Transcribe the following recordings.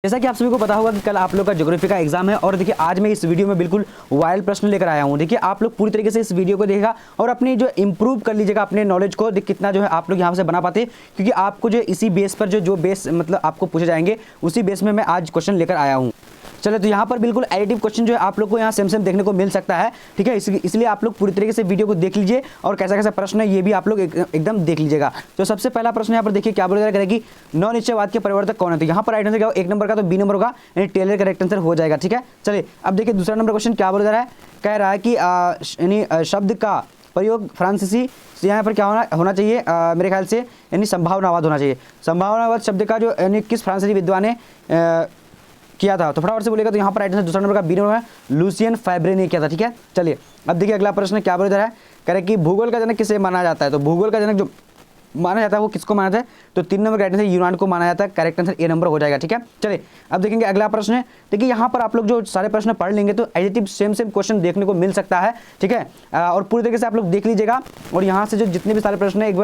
जैसा कि आप सभी को पता होगा कि कल आप लोग का ज्योग्राफी का एग्जाम है और देखिए आज मैं इस वीडियो में बिल्कुल वायरल प्रश्न लेकर आया हूं। देखिए आप लोग पूरी तरीके से इस वीडियो को देखा और अपनी जो इंप्रूव कर लीजिएगा अपने नॉलेज को, कितना जो है आप लोग यहाँ से बना पाते, क्योंकि आपको जो इसी बेस पर जो बेस मतलब आपको पूछे जाएंगे उसी बेस में मैं आज क्वेश्चन लेकर आया हूँ। चलो तो यहाँ पर बिल्कुल एडिटिव क्वेश्चन जो है आप लोग को यहाँ सेम देखने को मिल सकता है, ठीक है। इसलिए आप लोग पूरी तरीके से वीडियो को देख लीजिए और कैसा कैसा प्रश्न है ये भी आप लोग एकदम देख लीजिएगा। तो सबसे पहला प्रश्न यहाँ पर देखिए क्या बोला जाएगा कि नौ निश्चयवाद के परिवर्तक कौन है। तो यहाँ पर राइट आंसर क्या होगा, एक नंबर का तो बी नंबर होगा, यानी टेलर करेक्ट आंसर हो जाएगा, ठीक है। चलिए अब देखिए दूसरा नंबर क्वेश्चन क्या बोला जा रहा है, कह रहा है कि यानी शब्द का प्रयोग फ्रांसीसी यहाँ पर क्या होना चाहिए, मेरे ख्याल से यानी संभावनावाद होना चाहिए। संभावनावाद शब्द का जो यानी किस फ्रांसीसी विद्वान ने किया था, तो फटाफट से बोलेगा। तो यहाँ पर राइट आंसर दूसरा नंबर का बी नंबर है, लुसियन फैब्रे ने किया था, ठीक है। चलिए अब देखिए अगला प्रश्न क्या बोला जा रहा है, कह रहे कि भूगोल का जनक किसे माना जाता है। तो भूगोल का जनक जो माना जाता है वो किसको माना जाता है, तो तीन नंबर करेक्ट आंसर यूनान को माना जाता है, करेक्ट आंसर ए नंबर हो जाएगा, ठीक है। चलिए अब देखेंगे अगला प्रश्न है। देखिए यहाँ पर आप लोग जो सारे प्रश्न पढ़ लेंगे तो एडिटिव सेम क्वेश्चन देखने को मिल सकता है, ठीक है। और पूरी तरीके से आप लोग देख लीजिएगा और यहाँ से जो जितने भी सारे प्रश्न है एक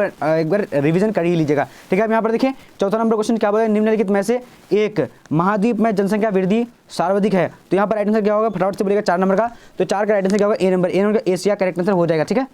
बार रिविजन कर ही लीजिएगा, ठीक है। अब यहाँ पर देखिए चौथा नंबर क्वेश्चन क्या बोला, निम्नलिखित में से एक महाद्वीप में जनसंख्या वृद्धि सर्वाधिक है। तो यहाँ पर राइट आंसर क्या होगा, फटाफट से बोलेगा चार नंबर का, तो चार का राइट आंसर क्या होगा, ए नंबर का एशिया करेक्ट आंसर हो जाएगा, ठीक है।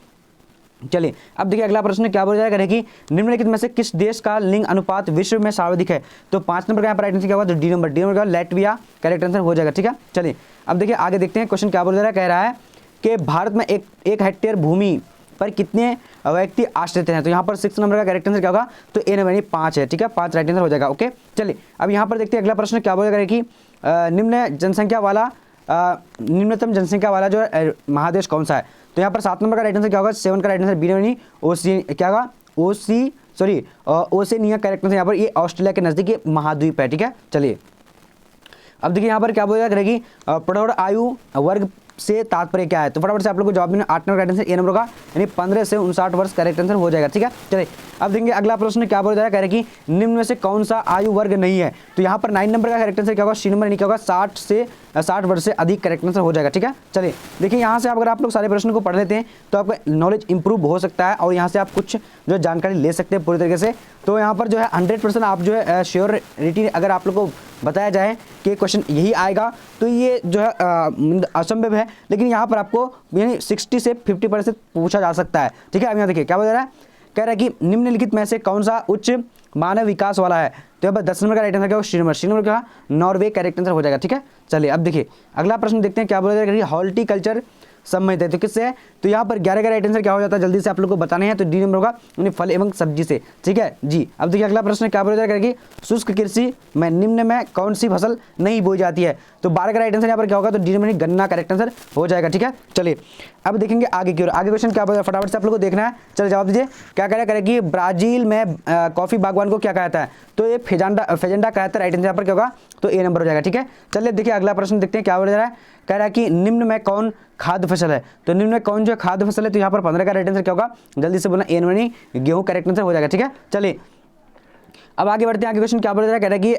चलिए अब देखिए अगला प्रश्न क्या बोला जाएगा कि निम्नलिखित में से किस देश का लिंग अनुपात विश्व में सर्वाधिक है। तो पांच नंबर का यहाँ पर राइट आंसर क्या होगा, तो डी नंबर का लैटविया करेक्ट आंसर हो जाएगा, ठीक है। चलिए अब देखिए आगे देखते हैं क्वेश्चन क्या बोला जा रहा है, कह रहा है कि भारत में एक हेक्टेयर भूमि पर कितने व्यक्ति आश्रित हैं। तो यहाँ पर सिक्स नंबर का करेक्ट आंसर क्या होगा, तो ए नंबर यानी 5 है, ठीक है। 5 राइट आंसर हो जाएगा, ओके। चलिए अब यहाँ पर देखते हैं अगला प्रश्न क्या बोला जाएगा कि निम्नतम जनसंख्या वाला जो महादेश कौन सा है। तो यहाँ पर 7 नंबर का राइट आंसर क्या होगा, 7 का राइट आंसर बी यानी ओसेनिया करेक्ट आंसर यहाँ पर ये ऑस्ट्रेलिया के नजदीक महाद्वीप है, ठीक है। चलिए अब देखिए यहाँ पर क्या बोला जाएगा कि प्रौढ़ आयु वर्ग से तात्पर्य क्या है। तो फटाफट से आप लोग को जवाब में 8 number correct answer A number का यानी 15 से 59 वर्ष करेक्ट आंसर हो जाएगा, ठीक है। चलिए अब देखेंगे अगला प्रश्न क्या बोला जाएगा, कह रहे कि निम्न में से कौन सा आयु वर्ग नहीं है। तो यहाँ पर 9 नंबर का करेक्ट आंसर क्या होगा, सी नंबर यानी क्या होगा 60 वर्ष से अधिक करेक्ट आंसर हो जाएगा, ठीक है। चलिए देखिए यहाँ से अगर आप लोग सारे प्रश्नों को पढ़ लेते हैं तो आपका नॉलेज इंप्रूव हो सकता है और यहाँ से आप कुछ जो जानकारी ले सकते हैं पूरी तरीके से। तो यहाँ पर जो है 100% आप जो है श्योरिटी अगर आप लोग को बताया जाए कि क्वेश्चन यही आएगा तो ये जो है असंभव है, लेकिन यहाँ पर आपको यानी 60 से 50% पूछा जा सकता है, ठीक है। अब यहाँ देखिए क्या बोल रहा है, कह रहा है कि निम्नलिखित में से कौन सा उच्च मानव विकास वाला है। तो यहाँ पर 10 नंबर का राइट आंसर क्या होगा, सी नंबर का नॉर्वे करेक्ट आंसर हो जाएगा, ठीक है। चलिए अब देखिए अगला प्रश्न देखते हैं क्या बोला जाएगा, हॉर्टिकल्चर संबंधित है तो किससे है। तो यहाँ पर 11 का राइट आंसर क्या हो जाता है, जल्दी से आप लोग को बताने हैं, तो डी नंबर होगा यानी फल एवं सब्जी से, ठीक है जी। अब देखिए अगला प्रश्न क्या बोला जाएगा कि शुष्क कृषि में निम्न में कौन सी फसल नहीं बोई जाती है। तो 12 का राइट आंसर यहाँ पर क्या होगा, तो डी नंबर गन्ना करेक्ट आंसर हो जाएगा, ठीक है। चलिए अब देखेंगे आगे की ओर, आगे क्वेश्चन क्या बोला फटाफट से आप लोग को देखना है। चलिए जवाब दीजिए, क्या करेगा कि ब्राजील में कॉफी बागवान को क्या कहता है। तो ये फेजेंडा कहता है, राइट आंसर यहाँ पर क्या होगा, तो ए नंबर हो जाएगा, ठीक है। चलिए देखिए अगला प्रश्न देखते हैं क्या बोला जा रहा है, कह रहा है कि निम्न में कौन खाद्य फसल है। तो निम्न में कौन जो खाद्य फसल है, तो यहाँ पर 15 का राइट आंसर क्या होगा, जल्दी से बोलना ए नंबर गेहूं करेक्ट आंसर हो जाएगा, ठीक है। चलिए अब आगे बढ़ते हैं, आगे क्वेश्चन क्या बोल रहा है, कह रहा है कि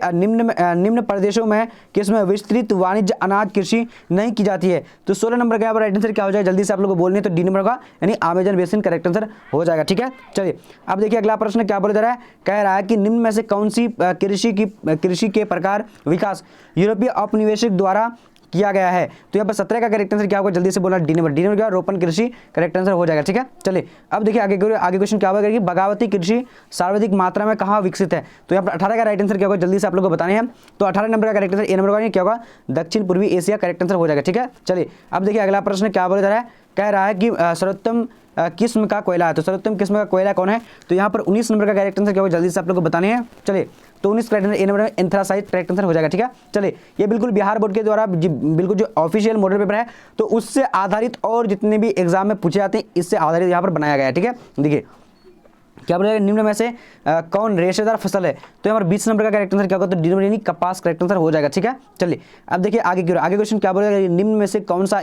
निम्न प्रदेशों में किसमें विस्तृत वाणिज्य अनाज कृषि नहीं की जाती है। तो 16 नंबर का यहाँ पर राइट आंसर क्या हो जाएगा, जल्दी से आप लोग को बोलने है, तो डी नंबर का यानी अमेजन बेसिन करेक्ट आंसर हो जाएगा, ठीक है। चलिए अब देखिए अगला प्रश्न क्या बोला जा रहा है, कह रहा है कि निम्न में से कौन सी कृषि के प्रकार विकास यूरोपीय औपनिवेशिक द्वारा किया गया है। तो यहाँ पर 17 का करेक्ट आंसर क्या होगा, जल्दी से बोलना डी नंबर क्या रोपण कृषि करेक्ट आंसर हो जाएगा, ठीक है। चलिए अब देखिए आगे क्वेश्चन क्या होगा कि बगावती कृषि सर्वाधिक मात्रा में कहाँ विकसित है। तो यहाँ पर 18 का राइट आंसर क्या होगा, जल्दी से आप लोग को बताने हैं, तो 18 नंबर का करेक्ट आंसर ए नंबर का क्या होगा, दक्षिण पूर्वी एशिया करेक्ट आंसर हो जाएगा, ठीक है। चलिए अब देखिए अगला प्रश्न क्या बोला जा रहा है, कह रहा है कि सर्वोत्तम किस्म का कोयला है। तो सर्वोत्तम किस्म का कोयला कौन है। तो यहाँ पर 19 नंबर का करेक्ट आंसर क्या होगा, जल्दी से आप लोग को बताने हैं। चलिए तो 19 correct answer A number anthracite correct answer हो जाएगा, ठीक है। चलिए ये बिल्कुल बिहार बोर्ड के द्वारा बिल्कुल जो ऑफिशियल मॉडल पेपर है तो उससे आधारित और जितने भी एग्जाम में पूछे जाते हैं इससे आधारित यहाँ पर बनाया गया है, ठीक है। देखिए क्या बोला निम्न में से कौन रेशेदार फसल है। तो यहाँ पर 20 नंबर का करेक्ट आंसर क्या होगा, तो डी नंबर यानी कपास करेक्ट आंसर हो जाएगा, ठीक है। चलिए अब देखिए आगे क्वेश्चन क्या बोलेगा, निम्न में से कौन सा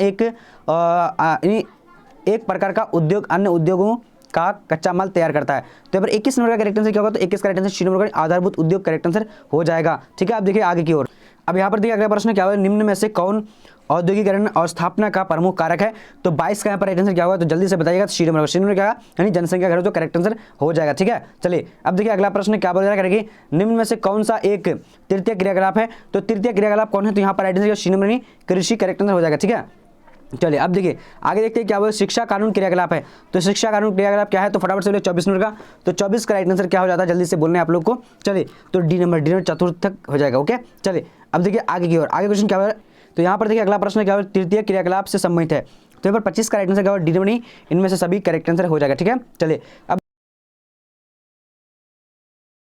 एक प्रकार का उद्योग अन्य उद्योगों का कच्चा माल तैयार करता है। तो यहाँ पर 21 नंबर का करेक्ट आंसर क्या होगा, तो 21 करेक्ट आंसर सी नंबर का आधारभूत उद्योग करेक्ट आंसर हो जाएगा, ठीक है। अब देखिए आगे की ओर, अब यहाँ पर देखिए अगला प्रश्न क्या होगा, निम्न में से कौन औद्योगिकरण और स्थापना का प्रमुख कारक है। तो 22 का यहाँ पर राइट आंसर क्या होगा, तो जल्दी से बताइएगा। सी नंबर, सी नंबर क्या है, यानी जनसंख्या घनत्व, तो करेक्ट आंसर हो जाएगा। ठीक है, चलिए अब देखिए अगला प्रश्न क्या बोला करेगी, निम्न में से कौन सा एक तृतीय क्रियाकलाप है। तो तृतीय क्रियाकलाप कौन है, तो यहाँ पर राइट आंसर सी नंबर नहीं, कृषि करेक्ट आंसर हो जाएगा। ठीक है, चलिए अब देखिए आगे देखते हैं क्या बोले, शिक्षा कानून क्रियाकलाप है। तो शिक्षा कानून क्रियाकलाप क्या है, तो फटाफट से बोले 24 नंबर का। तो 24 का राइट आंसर क्या हो जाता है, जल्दी से बोलने आप लोग को। चलिए तो डी नंबर चतुर्थ तक हो जाएगा। ओके, चलिए अब देखिए आगे की ओर, आगे क्वेश्चन क्या है। तो यहाँ पर देखिए अगला प्रश्न क्या है, तृतीय क्रियाकलाप से संबंधित है। तो यहाँ पर 25 का राइट आंसर क्या होगा, डी नंबर नहीं, इनमें से सभी करेक्ट आंसर हो जाएगा। ठीक है, चलिए अब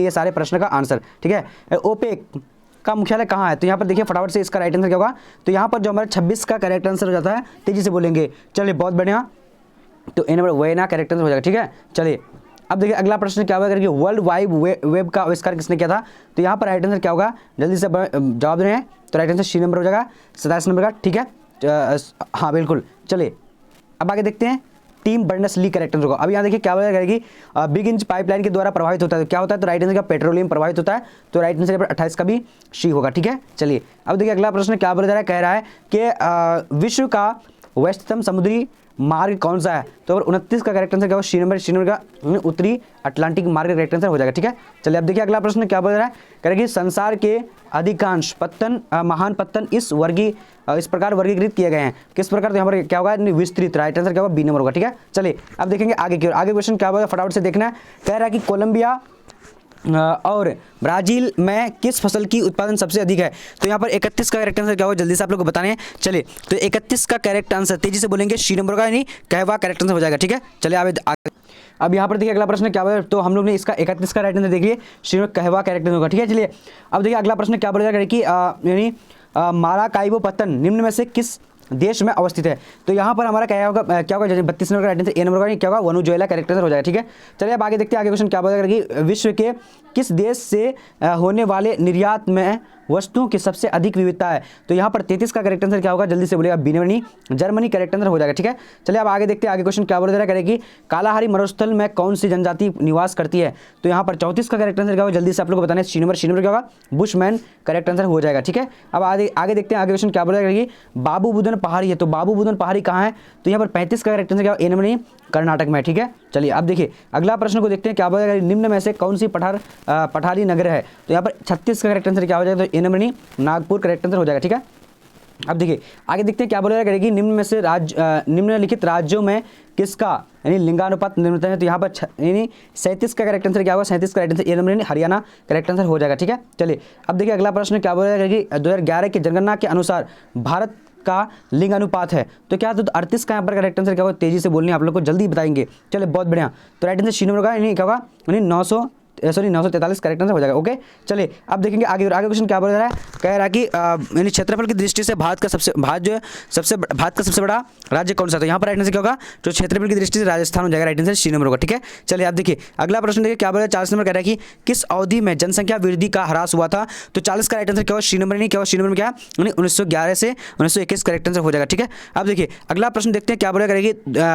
ये सारे प्रश्न का आंसर। ठीक है, ओपेक का मुख्यालय कहाँ है। तो यहाँ पर देखिए फटाफट से इसका राइट आंसर क्या होगा, तो यहाँ पर जो हमारा 26 का करेक्ट आंसर हो जाता है, तेजी से बोलेंगे। चलिए बहुत बढ़िया, तो ए नंबर वेना करेक्ट आंसर हो जाएगा। ठीक है, चलिए अब देखिए अगला प्रश्न क्या होगा, वर्ल्ड वाइड वेब का आविष्कार किसने किया था। तो यहाँ पर राइट आंसर क्या होगा, जल्दी से जवाब दे रहे हैं। तो राइट आंसर सी नंबर हो जाएगा, 27 नंबर का। ठीक है, हाँ बिल्कुल। चलिए अब आगे देखते हैं, Tim Berners Lee correct answer होगा। अब यहाँ देखिए क्या बोला करेगी, बिग इंच पाइपलाइन के द्वारा प्रभावित होता है। तो क्या होता है, तो राइट आंसर का पेट्रोलियम प्रभावित होता है। तो राइट आंसर 28 का भी सी होगा। ठीक है, चलिए अब देखिए अगला प्रश्न क्या बोला जा रहा है, कह रहा है कि विश्व का व्यस्ततम समुद्री मार्ग कौन सा है। तो अगर 29 का करेक्ट आंसर क्या होगा, सी नंबर का उत्तरी अटलांटिक मार्ग का करेक्ट आंसर हो जाएगा। ठीक है, चलिए अब देखिए अगला प्रश्न क्या बोल रहा है, करेगी संसार के अधिकांश पत्तन महान पत्तन इस प्रकार वर्गीकृत किए गए हैं। किस प्रकार, तो यहाँ पर क्या होगा, विस्तृत। राइट आंसर क्या होगा, बी नंबर होगा। ठीक है, चलिए अब देखेंगे आगे की ओर, आगे क्वेश्चन क्या होगा फटाफट से देखना है। कह रहा है कि कोलंबिया और ब्राजील में किस फसल की उत्पादन सबसे अधिक है। तो यहाँ पर 31 का करेक्ट आंसर क्या होगा, जल्दी से आप लोग को बताने हैं। चलिए तो 31 का करेक्ट आंसर तेजी से बोलेंगे, सी नंबर का यानी कहवा करेक्ट आंसर हो जाएगा। ठीक है, चलिए अब यहाँ पर देखिए अगला प्रश्न क्या बोला, तो हम लोग ने इसका 31 का राइट आंसर देखिए, सी नंबर कहवा करेक्ट आंसर होगा। ठीक है, चलिए अब देखिए अगला प्रश्न क्या बोला जाएगा कि यानी माराकाइबो पत्तन निम्न में से किस देश में अवस्थित है। तो यहाँ पर हमारा क्या होगा, 32 नंबर का राइट आंसर ए नंबर का क्या होगा, वेनेजुएला करेक्ट आंसर हो जाएगा। ठीक है, चलिए अब आगे देखते हैं, आगे क्वेश्चन क्या बोला कि विश्व के किस देश से होने वाले निर्यात में वस्तुओं की सबसे अधिक विविधता है। तो यहाँ पर 33 का करेक्ट आंसर क्या होगा, जल्दी से बोलिएगा, B number Germany correct answer हो जाएगा। ठीक है, चलिए अब आगे देखते हैं, आगे क्वेश्चन क्या बोला जा रहा है, करेगी कालाहारी मरुस्थल में कौन सी जनजाति निवास करती है। तो यहाँ पर 34 का करेक्ट आंसर क्या होगा, जल्दी से आप लोग को बताना है, सी नंबर क्या होगा, बुशमैन करेक्ट आंसर हो जाएगा। ठीक है, अब आगे देखते हैं, आगे क्वेश्चन क्या बोला जाएगा, बाबू बुदन पहाड़ी है। तो बाबू बुदन पहाड़ी कहाँ है। तो यहाँ पर 35 का करेक्ट आंसर क्या होगा, ए नंबर कर्नाटक में। ठीक है, चलिए अब देखिए अगला प्रश्न को देखते हैं, क्या बोला जाएगा, निम्न में से कौन सी पठारी नगर है। तो यहाँ पर 36 का करेक्ट आंसर क्या हो जाएगा, तो ए नंबर नागपुर करेक्ट आंसर हो जाएगा। ठीक है, अब देखिए आगे देखते हैं क्या बोला जाएगा, निम्न में से निम्नलिखित राज्यों में किसका यानी लिंगानुपात निम्नतम है। तो यहाँ पर यानी 37 का करेक्ट आंसर क्या होगा, 37 का correct answer A number Haryana correct answer हो जाएगा। ठीक है, चलिए अब देखिए अगला प्रश्न क्या बोला जाएगा कि 2011 की जनगणना के अनुसार भारत का लिंग अनुपात है। तो क्या, तो 38 का यहाँ पर करेक्ट आंसर क्या होगा, तेजी से बोलने आप लोग को जल्दी बताएंगे। चलिए बहुत बढ़िया, तो राइट आंसर सी नंबर का यानी क्या होगा, यानी 943 करेक्ट आंसर हो जाएगा। ओके, चलिए अब देखेंगे आगे क्वेश्चन क्या बोल रहा है, कह रहा है कि यानी क्षेत्रफल की दृष्टि से भारत का सबसे बड़ा राज्य कौन सा। तो यहाँ पर राइट आंसर क्या होगा, तो क्षेत्रफल की दृष्टि से राजस्थान हो जाएगा। राइट आंसर सी नंबर होगा। ठीक है, चलिए आप देखिए अगला प्रश्न देखिए क्या बोल रहा है, 40 नंबर कह रहा है कि किस अवधि में जनसंख्या वृद्धि का ह्रास हुआ था। तो 40 का राइट आंसर क्या होगा, सी नंबर नहीं, क्या होगा, सी नंबर में क्या, 1911 से 1921 करेक्ट आंसर हो जाएगा। ठीक है, अब देखिए अगला प्रश्न देखते हैं क्या बोला करेगी,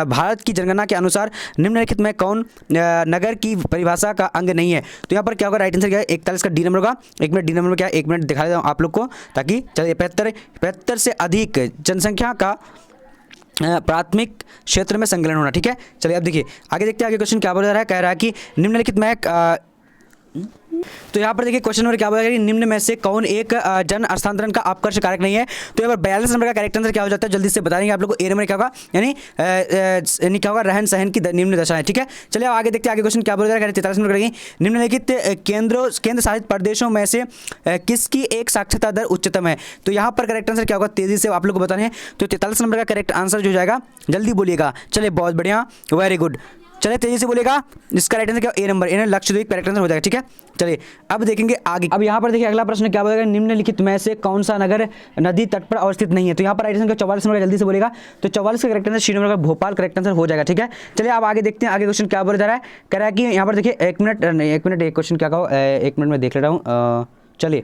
भारत की जनगणना के अनुसार निम्नलिखित में कौन नगर की परिभाषा का अंग नहीं है। तो यहाँ पर क्या होगा, राइट आंसर क्या है, 41 का डी नंबर होगा। एक मिनट डी नंबर में क्या है, एक मिनट दिखा देता हूँ आप लोग को, ताकि चलिए 75 से अधिक जनसंख्या का प्राथमिक क्षेत्र में संकलन होना। ठीक है, चलिए अब देखिए आगे देखते हैं, आगे क्वेश्चन क्या बोल रहा है, कह रहा है कि निम्नलिखित में तो यहाँ पर देखिए क्वेश्चन नंबर क्या बोला, निम्न में से कौन एक जन हस्तांतरण का अपकर्ष कारक नहीं है। तो यहाँ पर 42 नंबर का करेक्ट आंसर क्या हो जाता है, जल्दी से बता देंगे आप लोग को, ए नंबर क्या होगा, यानी क्या होगा, रहन सहन की निम्न दशा है। ठीक है, चलिए आगे देखते हैं, आगे क्वेश्चन क्या बोल रहा है, 43 नंबर करेंगे, निम्नलिखित केंद्र शासित प्रदेशों में से किसकी एक साक्षरता दर उच्चतम है। तो यहाँ पर करेक्ट आंसर क्या होगा, तेजी से आप लोग को बताने हैं। तो 43 नंबर का करेक्ट आंसर जो हो जाएगा, जल्दी बोलिएगा। चलिए बहुत बढ़िया, वेरी गुड, चलिए तेजी से बोलेगा। इसका राइट आंसर क्या, ए नंबर, लक्षद्वीप करेक्ट आंसर हो जाएगा। ठीक है, चलिए अब देखेंगे आगे। अब यहाँ पर देखिए अगला प्रश्न क्या बोलेगा, निम्नलिखित में से कौन सा नगर नदी तट पर अवस्थित नहीं है। तो यहाँ पर राइट आंसर 44 नंबर, जल्दी से बोलेगा। तो 44 का करेक्ट आंसर सी नंबर का भोपाल करेक्ट आंसर हो जाएगा। ठीक है, चलिए अब आगे देखते हैं, आगे क्वेश्चन क्या बोला जा रहा है, कह रहा है कि यहाँ पर देखिए एक मिनट एक क्वेश्चन क्या कहो, एक मिनट में देख ले रहा हूँ। चलिए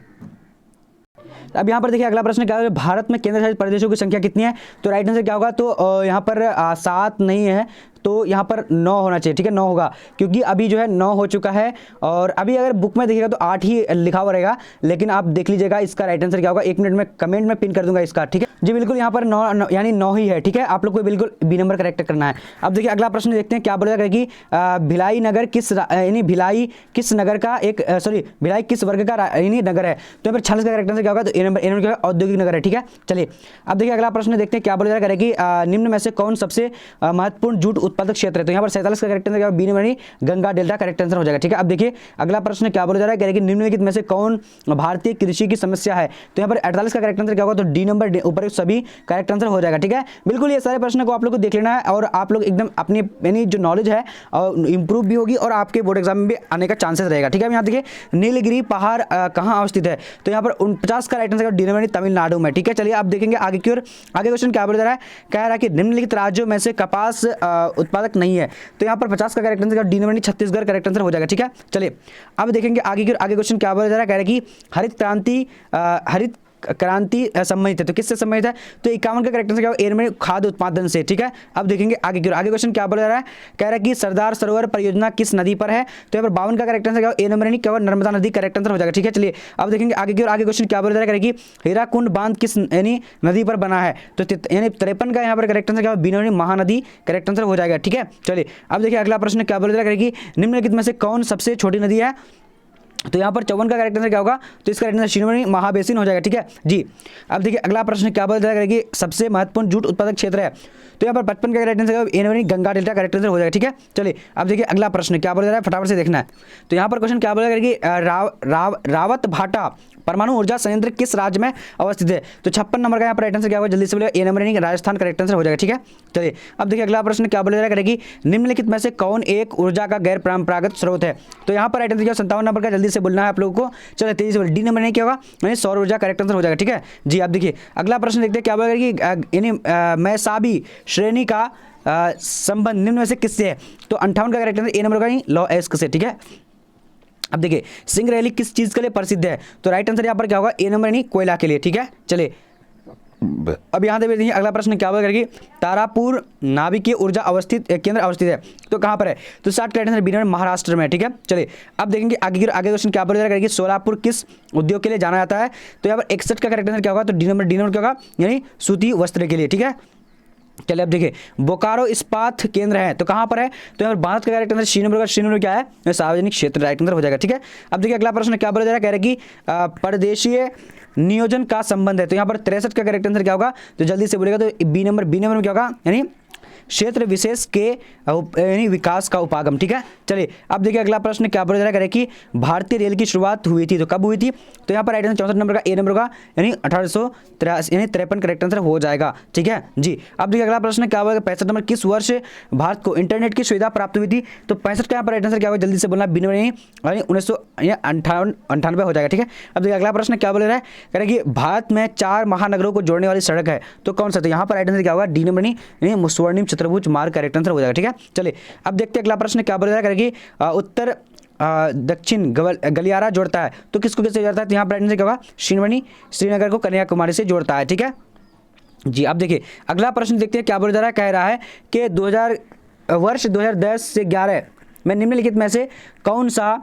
अब यहाँ पर देखिए अगला प्रश्न क्या है, भारत में केंद्र शासित प्रदेशों की संख्या कितनी है। तो राइट आंसर क्या होगा, तो यहाँ पर 7 नहीं है, तो यहाँ पर 9 होना चाहिए। ठीक है, 9 होगा, क्योंकि अभी जो है 9 हो चुका है, और अभी अगर बुक में देखिएगा तो 8 ही लिखा हुआ रहेगा, लेकिन आप देख लीजिएगा इसका राइट आंसर क्या होगा। 1 मिनट में कमेंट में पिन कर दूंगा इसका। ठीक है, जी बिल्कुल, यहाँ पर 9 यानी 9 ही है, ठीक है। आप लोग को बिल्कुल बी नंबर करेक्ट करना है। अब देखिए अगला प्रश्न देखते हैं क्या बोलेगा कि भिलाई नगर किस यानी भिलाई किस नगर का एक भिलाई किस वर्ग का यानी नगर है। तो यहाँ पर 46 का करेक्ट आंसर क्या होगा, तो ए नंबर क्या होगा, औद्योगिक नगर है, ठीक है। चलिए अब देखिए अगला प्रश्न देखते हैं क्या बोला जाएगा कि निम्न में से कौन सबसे महत्वपूर्ण जूट उत्पादक क्षेत्र है। तो यहाँ पर 47 का करेक्ट आंसर क्या होगा, B number Ganga delta correct answer हो जाएगा, ठीक है। अब देखिए अगला प्रश्न क्या बोला जा रहा है कि निम्नलिखित में से कौन भारतीय कृषि की समस्या है। तो यहाँ पर 48 का करेक्ट आंसर क्या होगा, तो डी नंबर ऊपर सभी करेक्ट आंसर हो जाएगा, ठीक है। बिल्कुल ये सारे प्रश्न को आप लोग को देख लेना है और आप लोग एकदम अपनी यानी जो नॉलेज है इंप्रूव भी होगी और आपके बोर्ड एग्जाम में भी आने का चांसेस रहेगा, ठीक है। यहाँ देखिए नीलगिरी पहाड़ कहाँ अवस्थित है। तो यहाँ पर 49 का right answer D number Tamil Nadu में, ठीक है। चलिए आप देखेंगे आगे की ओर। आगे क्वेश्चन क्या बोला जा रहा है, कह रहा है कि निम्नलिखित राज्यों में से कपास उत्पादक नहीं है। तो यहाँ पर 50 का correct answer D number Chhattisgarh correct answer हो जाएगा, ठीक है। चलिए अब देखेंगे आगे की ओर। आगे क्वेश्चन क्या बोला जा रहा है, कह रहा है कि हरित क्रांति संबंधित है। तो किससे संबंधित है, तो 51 का करेक्ट आंसर क्या होगा, ए में खाद्य उत्पादन से, ठीक है। अब देखेंगे आगे की ओर। आगे क्वेश्चन क्या बोला जा रहा है, कह रहा है कि सरदार सरोवर परियोजना किस नदी पर है। तो यहाँ पर 52 का करेक्ट आंसर क्या होगा, ए नंबर क्या होगा, नर्मदा नदी करेक्ट आंसर हो जाएगा, ठीक है। चलिए अब देखेंगे आगे की ओर। आगे क्वेश्चन क्या बोला जा रहा है कि हीराकुंड बांध किस यानी नदी पर बना है। तो यानी 53 का यहाँ पर करेक्ट आंसर क्या होगा, B number Mahanadi correct answer हो जाएगा, ठीक है। चलिए अब देखिए अगला प्रश्न क्या बोला जा रहा है कि निम्नलिखित में से कौन सबसे छोटी नदी है। तो यहाँ पर 54 का करेक्ट आंसर क्या होगा, तो इसका करेक्ट आंसर शिरोमणि महाबेसिन हो जाएगा, ठीक है जी। अब देखिए अगला प्रश्न क्या बोला जाएगा कि सबसे महत्वपूर्ण जूट उत्पादक क्षेत्र है। तो यहाँ पर 55 का correct answer A number Ganga delta correct answer हो जाएगा, ठीक है। चलिए अब देखिए अगला प्रश्न क्या बोला जा रहा है, फटाफट से देखना है। तो यहाँ पर क्वेश्चन क्या बोला जाएगा कि रावत भाटा परमाणु ऊर्जा संयंत्र किस राज्य में अवस्थित है। तो 56 नंबर का यहाँ पर राइट आंसर क्या होगा, जल्दी से बोलिए, ए नंबर राजस्थान करेक्ट आंसर हो जाएगा, ठीक है। चलिए अब देखिए अगला प्रश्न क्या बोला जा रहा है कि निम्नलिखित में से कौन एक ऊर्जा का गैर परंपरागत स्रोत है। तो यहाँ पर राइट आंसर क्या 57 नंबर का, जल्दी से बोलना है आप लोगों को। चलिए तेजी से बोलिए, डी नंबर नहीं क्या होगा, यानी सौर ऊर्जा करेक्ट आंसर हो जाएगा, ठीक है जी। अब देखिए अगला प्रश्न देखते हैं क्या बोला कि यानी मैसाबी श्रेणी का संबंध निम्न में से किससे है। तो 58 का करेक्ट आंसर ए नंबर का लॉ एस्क से, ठीक है। अब देखिए सिंगरैली किस चीज के लिए प्रसिद्ध है। तो राइट आंसर यहाँ पर क्या होगा, ए नंबर यानी कोयला के लिए, ठीक है। चलिए अब यहाँ देखिए अगला प्रश्न क्या होगा कि तारापुर नाभिकीय ऊर्जा अवस्थित केंद्र अवस्थित है। तो कहाँ पर है, तो 60 correct answer B number Maharashtra में, ठीक है। चलिए अब देखेंगे आगे क्वेश्चन क्या बोला जाएगा कि सोलापुर किस उद्योग के लिए जाना जाता है। तो यहाँ पर 61 का करेक्ट आंसर क्या होगा, तो डी नंबर क्या होगा, यानी सूती वस्त्र के लिए, ठीक है। चलिए अब देखिए बोकारो इस्पात केंद्र है, तो कहाँ पर है। तो यहाँ पर भारत का करेक्ट आंसर श्रीनगर क्या है, सार्वजनिक क्षेत्र राइट आंसर हो जाएगा, ठीक है। अब देखिए अगला प्रश्न क्या बोला जा रहा है, कह रहे कि परदेशीय नियोजन का संबंध है। तो यहाँ पर 63 का करेक्ट आंसर क्या होगा, तो जल्दी से बोलेगा, तो बी नंबर में क्या होगा, यानी क्षेत्र विशेष के यानी विकास का उपागम, ठीक है। चलिए अब देखिए अगला प्रश्न क्या बोला जा रहा है कि भारतीय रेल की शुरुआत हुई थी। तो कब हुई थी, तो यहाँ पर राइट आंसर 64 नंबर का ए नंबर का, यानी 1883 यानी 53 करेक्ट आंसर हो जाएगा, ठीक है जी। अब देखिए अगला प्रश्न क्या होगा, 65 नंबर किस वर्ष भारत को इंटरनेट की सुविधा प्राप्त हुई थी। तो 65 का यहाँ पर राइट आंसर क्या होगा, जल्दी से बोलना, बी नंबर यानी 1998 हो जाएगा, ठीक है। अब देखिए अगला प्रश्न क्या बोल रहा है, कह रहे कि भारत में 4 महानगरों को जोड़ने वाली सड़क है। तो कौन सा, तो यहाँ पर राइट आंसर क्या होगा, डी नंबर यानी स्वर्णिम चतुर्भुज मार्ग करेक्ट आंसर हो जाएगा, ठीक है। चलिए अब देखते हैं अगला प्रश्न क्या बोल रहा है कि उत्तर दक्षिण गलियारा जोड़ता है। तो किसको किससे जोड़ता है, तो यहाँ पर क्या होगा, श्रीनगर को कन्याकुमारी से जोड़ता है, ठीक है जी। अब देखिए अगला प्रश्न देखते हैं क्या बोला जा रहा है, कह रहा है कि वर्ष 2010 से 11 में निम्नलिखित में से कौन सा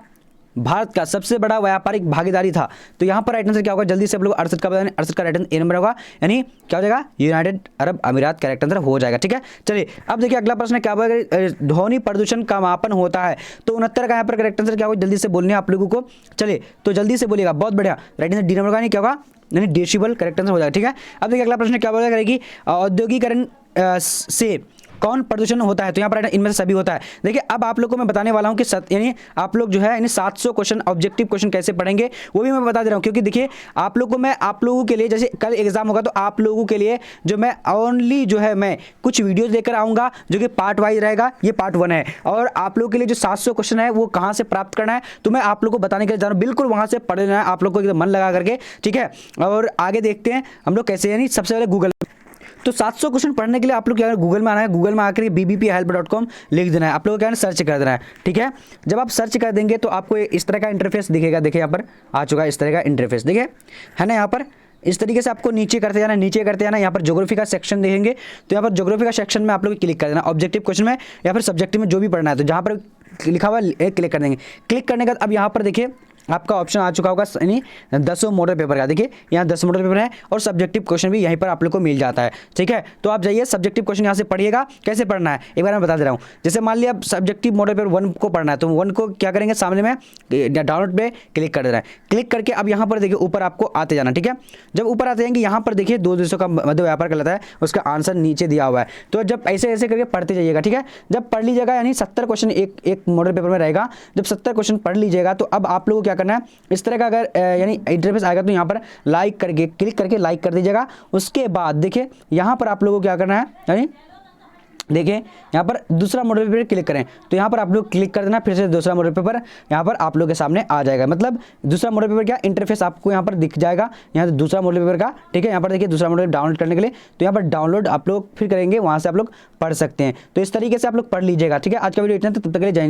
भारत का सबसे बड़ा व्यापारिक भागीदारी था। तो यहाँ पर राइट आंसर क्या होगा, जल्दी से आप लोग 68 का बताएं, 68 का राइट आंसर ए नंबर होगा, यानी क्या हो जाएगा, यूनाइटेड अरब अमीरात करेक्ट आंसर हो जाएगा, ठीक है। चलिए अब देखिए अगला प्रश्न क्या होगा, ध्वनि प्रदूषण का मापन होता है। तो 69 का यहाँ पर करेक्ट आंसर क्या होगा, जल्दी से बोलने आप लोगों को। चलिए तो जल्दी से बोलिएगा, बहुत बढ़िया, राइट आंसर डी नंबर का नहीं क्या होगा, यानी डेसिबल करेक्ट आंसर हो जाएगा, ठीक है। अब देखिए अगला प्रश्न क्या बोला कि औद्योगिकरण से कौन प्रदूषण होता है। तो यहाँ पर इनमें से सभी होता है। देखिए अब आप लोग को मैं बताने वाला हूँ कि यानी आप लोग जो है यानी 700 क्वेश्चन ऑब्जेक्टिव क्वेश्चन कैसे पढ़ेंगे वो भी मैं बता दे रहा हूँ, क्योंकि देखिए आप लोगों के लिए जैसे कल एग्जाम होगा तो आप लोगों के लिए जो मैं ओनली जो है मैं कुछ वीडियोज लेकर आऊँगा जो कि पार्ट वाइज रहेगा, ये पार्ट 1 है। और आप लोगों के लिए जो 700 क्वेश्चन है वो कहाँ से प्राप्त करना है तो मैं आप लोग को बताने के लिए जा रहा हूँ, बिल्कुल वहाँ से पढ़ लेना है आप लोग को एकदम मन लगा करके, ठीक है। और आगे देखते हैं हम लोग कैसे, यानी सबसे पहले गूगल, तो 700 क्वेश्चन पढ़ने के लिए आप लोग क्या गूगल में आना है, गूगल में आकर bbphelp.com लिख देना है, आप लोगों को क्या है सर्च कर देना है, ठीक है। जब आप सर्च कर देंगे तो आपको इस तरह का इंटरफेस दिखेगा, देखिए यहाँ पर आ चुका है इस तरह का इंटरफेस, देखिए है ना। यहाँ पर इस तरीके से आपको नीचे करते जाना, यहाँ पर ज्योग्राफी का सेक्शन देखेंगे तो यहाँ पर ज्योग्राफी का सेक्शन में आप लोग क्लिक कर देना, ऑब्जेक्टिव क्वेश्चन में या फिर सब्जेक्टिव में जो भी पढ़ना है, तो जहाँ पर लिखा हुआ है क्लिक कर देंगे। क्लिक करने के बाद अब यहाँ पर देखिए आपका ऑप्शन आ चुका होगा यानी 10 मॉडल पेपर का। देखिए यहाँ 10 मॉडल पेपर है और सब्जेक्टिव क्वेश्चन भी यहीं पर आप लोग को मिल जाता है, ठीक है। तो आप जाइए सब्जेक्टिव क्वेश्चन यहाँ से पढ़िएगा। कैसे पढ़ना है एक बार मैं बता दे रहा हूँ। जैसे मान लिया सब्जेक्टिव मॉडल पेपर 1 को पढ़ना है, तो 1 को क्या करेंगे, सामने में डाउनलोड पे क्लिक कर देना है। क्लिक करके अब यहाँ पर देखिए ऊपर आपको आते जाना, ठीक है। जब ऊपर आते जाएंगे यहाँ पर देखिए दो देशों का मध्य व्यापार कहलाता है, उसका आंसर नीचे दिया हुआ है। तो जब ऐसे ऐसे करके पढ़ते जाइएगा, ठीक है। जब पढ़ लीजिएगा यानी 70 क्वेश्चन एक मॉडल पेपर में रहेगा, जब 70 क्वेश्चन पढ़ लीजिएगा तो अब आप लोगों को क्या करना है, इस तरह का अगर यानी इंटरफेस आएगा तो यहाँ पर लाइक करके क्लिक करके लाइक कर दीजिएगा। उसके बाद देखिए यहाँ पर आप लोगों को क्या करना है, यानी देखिए यहाँ पर दूसरा मॉडल पेपर क्लिक करें, तो यहाँ पर आप लोग क्लिक कर देना, फिर से दूसरा मॉडल पेपर यहाँ पर आप लोग के सामने आ जाएगा। मतलब दूसरा मॉडल पेपर क्या इंटरफेस आपको यहाँ पर दिख जाएगा, यहाँ से दूसरा मॉडल पेपर का, ठीक है। यहाँ पर देखिए दूसरा मॉडल डाउनलोड करने के लिए, तो यहाँ पर डाउनलोड आप लोग फिर करेंगे, वहाँ से आप लोग पढ़ सकते हैं। तो इस तरीके से आप लोग पढ़ लीजिएगा, ठीक है। आज का वीडियो इतना, तब तक के लिए जय हिंद।